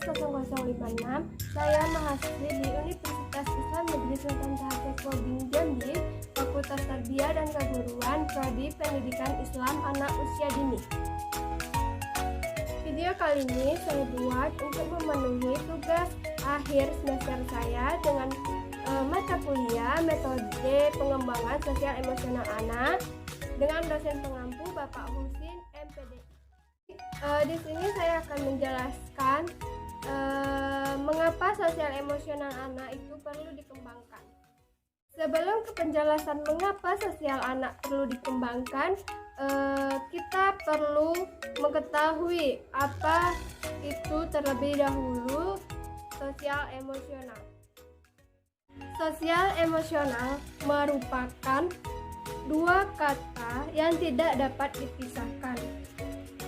110056. Saya mahasiswi di Universitas Islam Negeri Sultan Toha Binjai Jambi, Fakultas Tarbiyah dan Keguruan, Prodi Pendidikan Islam Anak Usia Dini. Video kali ini saya buat untuk memenuhi tugas akhir semester saya dengan mata kuliah metode pengembangan sosial emosional anak dengan dosen pengampu Bapak Husin MPDI. Di sini saya akan menjelaskan mengapa sosial emosional anak itu perlu dikembangkan. Sebelum ke penjelasan mengapa sosial anak perlu dikembangkan, kita perlu mengetahui apa itu terlebih dahulu sosial emosional. Sosial emosional merupakan dua kata yang tidak dapat dipisahkan.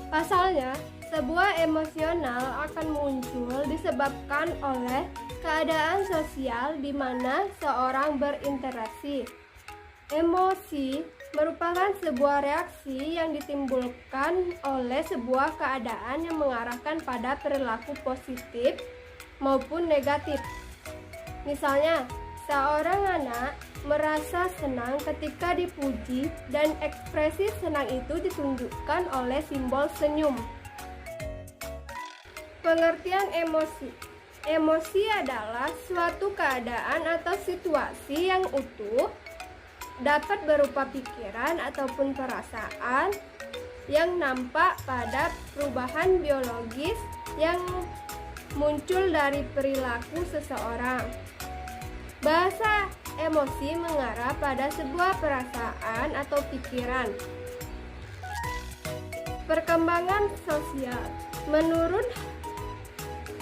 Pasalnya, sebuah emosional akan muncul disebabkan oleh keadaan sosial di mana seorang berinteraksi. Emosi merupakan sebuah reaksi yang ditimbulkan oleh sebuah keadaan yang mengarahkan pada perilaku positif maupun negatif. Misalnya, seorang anak merasa senang ketika dipuji dan ekspresi senang itu ditunjukkan oleh simbol senyum. Pengertian emosi. Emosi adalah suatu keadaan atau situasi yang utuh, dapat berupa pikiran ataupun perasaan yang nampak pada perubahan biologis yang muncul dari perilaku seseorang. Bahasa emosi mengarah pada sebuah perasaan atau pikiran. Perkembangan sosial. Menurut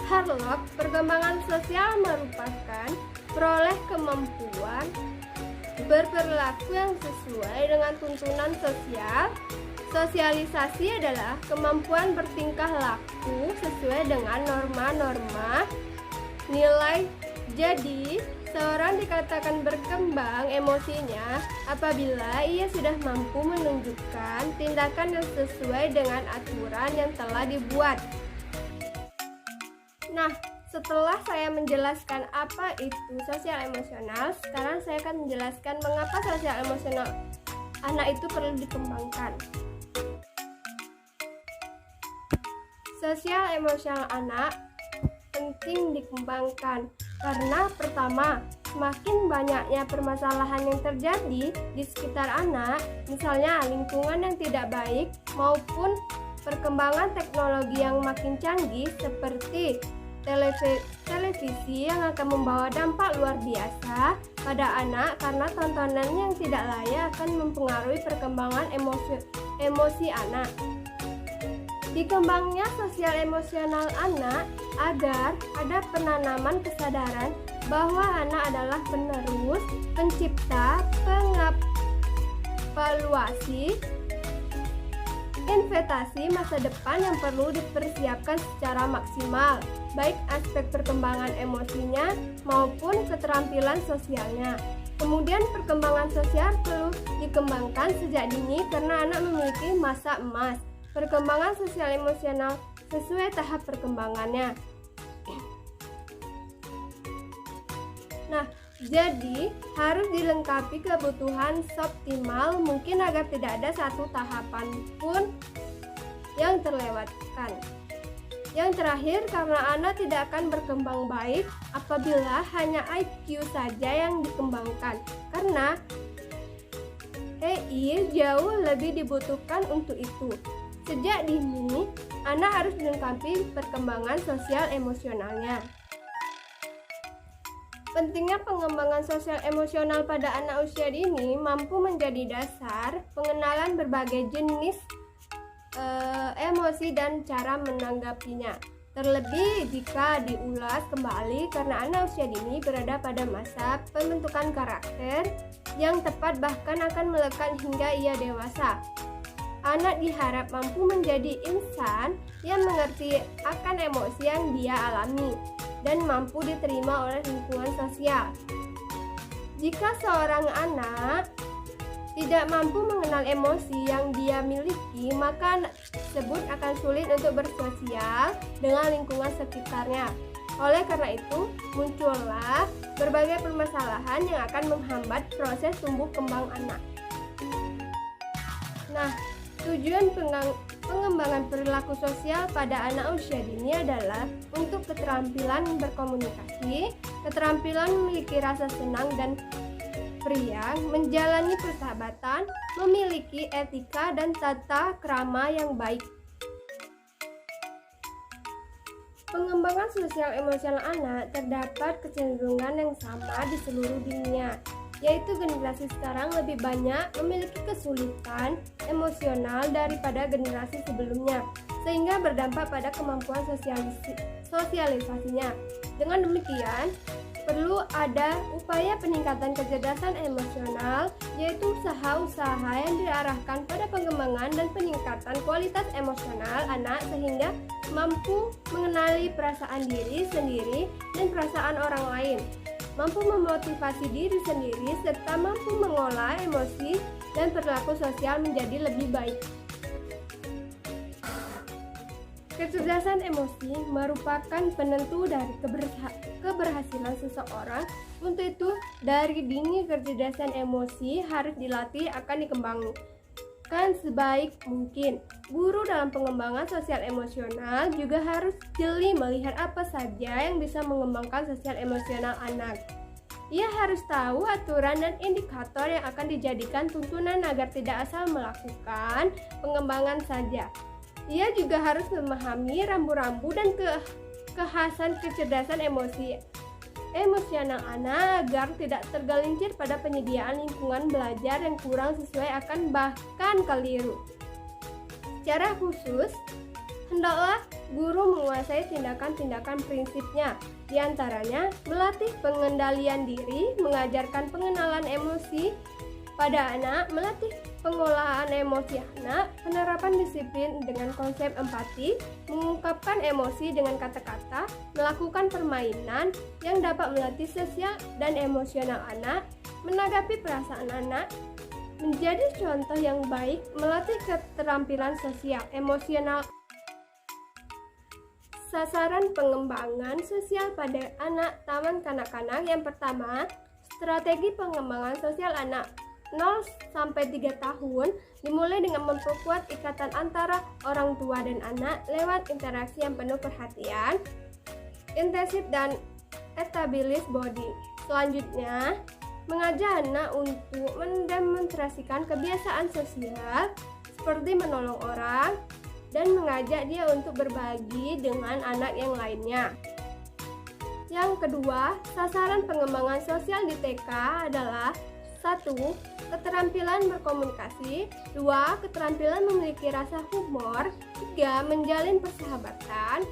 Harlock, perkembangan sosial merupakan peroleh kemampuan berperilaku yang sesuai dengan tuntunan sosial. Sosialisasi adalah kemampuan bertingkah laku sesuai dengan norma-norma nilai. Jadi, seorang dikatakan berkembang emosinya apabila ia sudah mampu menunjukkan tindakan yang sesuai dengan aturan yang telah dibuat. Nah, setelah saya menjelaskan apa itu sosial emosional, sekarang saya akan menjelaskan mengapa sosial emosional anak itu perlu dikembangkan. Sosial emosional anak penting dikembangkan karena pertama, semakin banyaknya permasalahan yang terjadi di sekitar anak, misalnya lingkungan yang tidak baik maupun perkembangan teknologi yang makin canggih seperti televisi yang akan membawa dampak luar biasa pada anak karena tontonan yang tidak layak akan mempengaruhi perkembangan emosi anak. Dikembangnya sosial emosional anak agar ada penanaman kesadaran bahwa anak adalah penerus, pencipta, pengevaluasi, investasi masa depan yang perlu dipersiapkan secara maksimal, baik aspek perkembangan emosinya maupun keterampilan sosialnya. Kemudian perkembangan sosial perlu dikembangkan sejak dini karena anak memiliki masa emas. Perkembangan sosial emosional sesuai tahap perkembangannya. Nah, jadi harus dilengkapi kebutuhan optimal mungkin agar tidak ada satu tahapan pun yang terlewatkan. Yang terakhir, karena anak tidak akan berkembang baik apabila hanya IQ saja yang dikembangkan, karena EI jauh lebih dibutuhkan untuk itu. Sejak dini, anak harus dilengkapi perkembangan sosial emosionalnya. Pentingnya pengembangan sosial emosional pada anak usia dini mampu menjadi dasar pengenalan berbagai jenis emosi dan cara menanggapinya. Terlebih jika diulas kembali karena anak usia dini berada pada masa pembentukan karakter yang tepat bahkan akan melekat hingga ia dewasa. Anak diharap mampu menjadi insan yang mengerti akan emosi yang dia alami dan mampu diterima oleh lingkungan sosial. Jika seorang anak tidak mampu mengenal emosi yang dia miliki, maka anak tersebut akan sulit untuk bersosial dengan lingkungan sekitarnya. Oleh karena itu, muncullah berbagai permasalahan yang akan menghambat proses tumbuh kembang anak. Nah, tujuan pengembangan perilaku sosial pada anak usia dini adalah untuk keterampilan berkomunikasi, keterampilan memiliki rasa senang dan riang, menjalani persahabatan, memiliki etika dan tata krama yang baik. Pengembangan sosial emosional anak terdapat kecenderungan yang sama di seluruh dunia, yaitu generasi sekarang lebih banyak memiliki kesulitan emosional daripada generasi sebelumnya, sehingga berdampak pada kemampuan sosialisasinya. Dengan demikian, perlu ada upaya peningkatan kecerdasan emosional, yaitu usaha-usaha yang diarahkan pada pengembangan dan peningkatan kualitas emosional anak sehingga mampu mengenali perasaan diri sendiri dan perasaan orang lain, mampu memotivasi diri sendiri, serta mampu mengolah emosi dan perilaku sosial menjadi lebih baik. Kecerdasan emosi merupakan penentu dari keberhasilan seseorang. Untuk itu, dari dini kecerdasan emosi harus dilatih akan dikembangkan sebaik mungkin. Guru dalam pengembangan sosial emosional juga harus jeli melihat apa saja yang bisa mengembangkan sosial emosional anak. Ia harus tahu aturan dan indikator yang akan dijadikan tuntunan agar tidak asal melakukan pengembangan saja. Ia juga harus memahami rambu-rambu dan kekhasan kecerdasan emosional anak agar tidak tergelincir pada penyediaan lingkungan belajar yang kurang sesuai akan bahkan keliru. Secara khusus, hendaklah guru menguasai tindakan-tindakan prinsipnya, di antaranya melatih pengendalian diri, mengajarkan pengenalan emosi pada anak, melatih pengolahan emosi anak, penerapan disiplin dengan konsep empati, mengungkapkan emosi dengan kata-kata, melakukan permainan yang dapat melatih sosial dan emosional anak, menanggapi perasaan anak, menjadi contoh yang baik, melatih keterampilan sosial emosional. Sasaran pengembangan sosial pada anak taman kanak-kanak yang pertama, strategi pengembangan sosial anak 0-3 tahun dimulai dengan memperkuat ikatan antara orang tua dan anak lewat interaksi yang penuh perhatian, intensif dan established body. Selanjutnya, mengajak anak untuk mendemonstrasikan kebiasaan sosial seperti menolong orang dan mengajak dia untuk berbagi dengan anak yang lainnya. Yang kedua, sasaran pengembangan sosial di TK adalah 1. Keterampilan berkomunikasi, 2. Keterampilan memiliki rasa humor, 3. Menjalin persahabatan,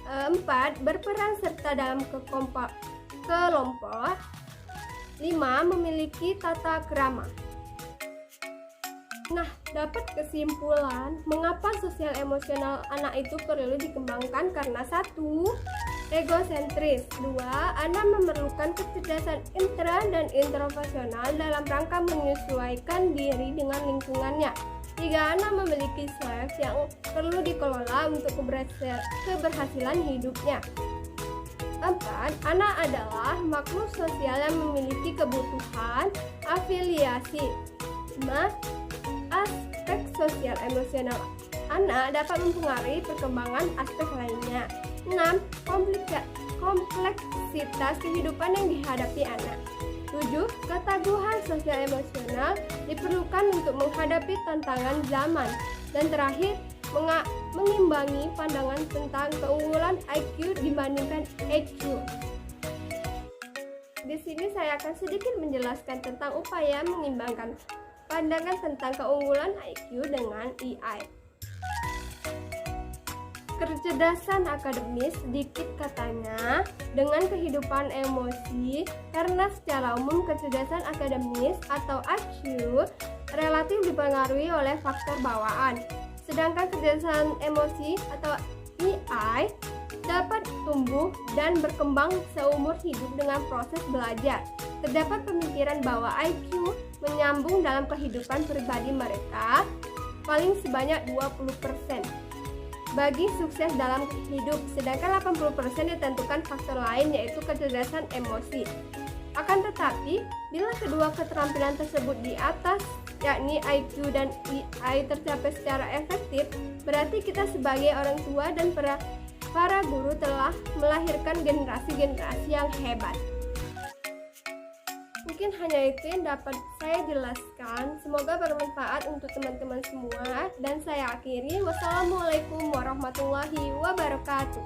4. Berperan serta dalam kelompok, 5. Memiliki tata krama. Nah, dapat kesimpulan mengapa sosial emosional anak itu perlu dikembangkan karena 1. Egosentris, 2. Anak memerlukan kecerdasan intra dan intropersonal dalam rangka menyesuaikan diri dengan lingkungannya. 3. Anak memiliki self yang perlu dikelola untuk keberhasilan hidupnya. 4. Anak adalah makhluk sosial yang memiliki kebutuhan afiliasi. 5. Aspek sosial emosional anak dapat mempengaruhi perkembangan aspek lainnya. 6. Kompleksitas kehidupan yang dihadapi anak. 7. Ketaguhan sosial emosional diperlukan untuk menghadapi tantangan zaman. Dan terakhir, mengimbangi pandangan tentang keunggulan IQ dibandingkan EQ. Di sini saya akan sedikit menjelaskan tentang upaya mengimbangkan pandangan tentang keunggulan IQ dengan EI. Kecerdasan akademis sedikit katanya dengan kehidupan emosi, karena secara umum kecerdasan akademis atau IQ relatif dipengaruhi oleh faktor bawaan, sedangkan kecerdasan emosi atau EI dapat tumbuh dan berkembang seumur hidup dengan proses belajar. Terdapat pemikiran bahwa IQ menyambung dalam kehidupan pribadi mereka paling sebanyak 20% bagi sukses dalam hidup, sedangkan 80% ditentukan faktor lain yaitu kecerdasan emosi. Akan tetapi, bila kedua keterampilan tersebut di atas, yakni IQ dan EI tercapai secara efektif, berarti kita sebagai orang tua dan para guru telah melahirkan generasi-generasi yang hebat. Mungkin hanya itu yang dapat saya jelaskan. Semoga bermanfaat untuk teman-teman semua. Dan saya akhiri. Wassalamualaikum warahmatullahi wabarakatuh.